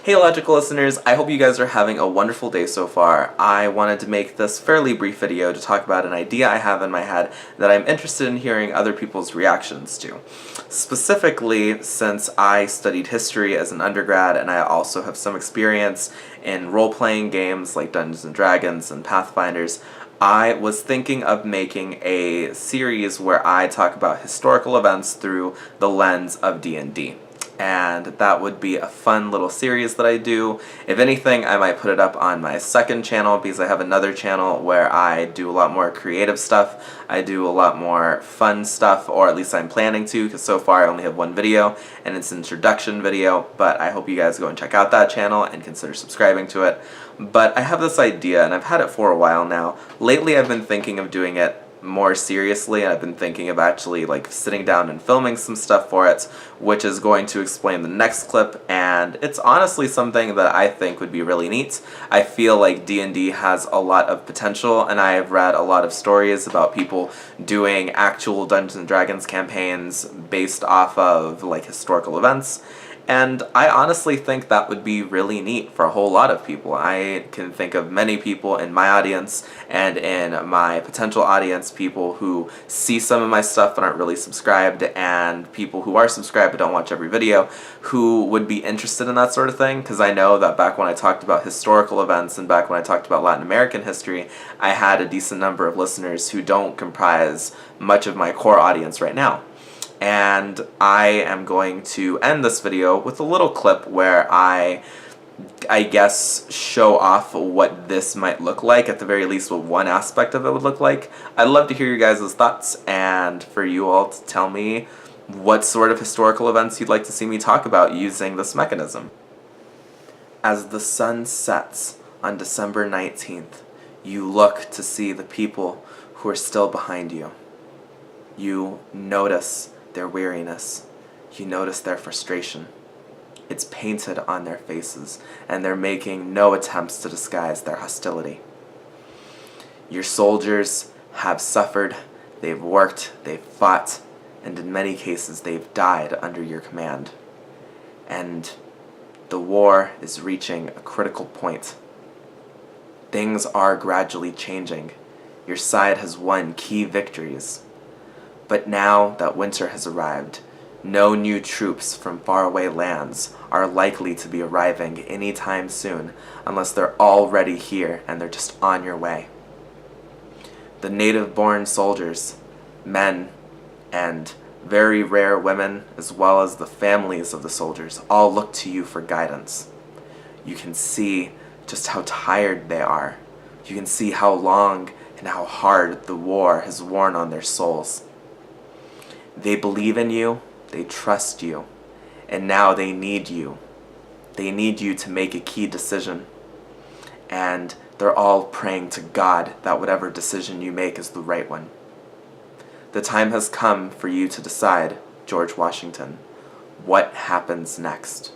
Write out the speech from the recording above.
Hey logical listeners, I hope you guys are having a wonderful day so far. I wanted to make this fairly brief video to talk about an idea I have in my head that I'm interested in hearing other people's reactions to. Specifically, since I studied history as an undergrad and I also have some experience in role-playing games like Dungeons & Dragons and Pathfinders, I was thinking of making a series where I talk about historical events through the lens of D&D. And that would be a fun little series that I do. If anything, I might put it up on my second channel because I have another channel where I do a lot more creative stuff. I do a lot more fun stuff, or at least I'm planning to, because so far I only have one video, and it's an introduction video, but I hope you guys go and check out that channel and consider subscribing to it. But I have this idea, and I've had it for a while now. Lately I've been thinking of doing it more seriously, and I've been thinking of actually sitting down and filming some stuff for it, which is going to explain the next clip, and it's honestly something that I think would be really neat. I feel like D&D has a lot of potential, and I have read a lot of stories about people doing actual Dungeons & Dragons campaigns based off of historical events. And I honestly think that would be really neat for a whole lot of people. I can think of many people in my audience and in my potential audience, people who see some of my stuff but aren't really subscribed, and people who are subscribed but don't watch every video, who would be interested in that sort of thing, because I know that back when I talked about historical events and back when I talked about Latin American history, I had a decent number of listeners who don't comprise much of my core audience right now. And I am going to end this video with a little clip where I guess show off what this might look like, at the very least what one aspect of it would look like. I'd love to hear your guys' thoughts, and for you all to tell me what sort of historical events you'd like to see me talk about using this mechanism. As the sun sets on December 19th, you look to see the people who are still behind you. You notice their weariness. You notice their frustration. It's painted on their faces, and they're making no attempts to disguise their hostility. Your soldiers have suffered, they've worked, they've fought, and in many cases they've died under your command. And the war is reaching a critical point. Things are gradually changing. Your side has won key victories. But now that winter has arrived, no new troops from faraway lands are likely to be arriving anytime soon unless they're already here and they're just on your way. The native-born soldiers, men, and very rare women, as well as the families of the soldiers, all look to you for guidance. You can see just how tired they are. You can see how long and how hard the war has worn on their souls. They believe in you, they trust you, and now they need you. They need you to make a key decision. And they're all praying to God that whatever decision you make is the right one. The time has come for you to decide, George Washington, what happens next.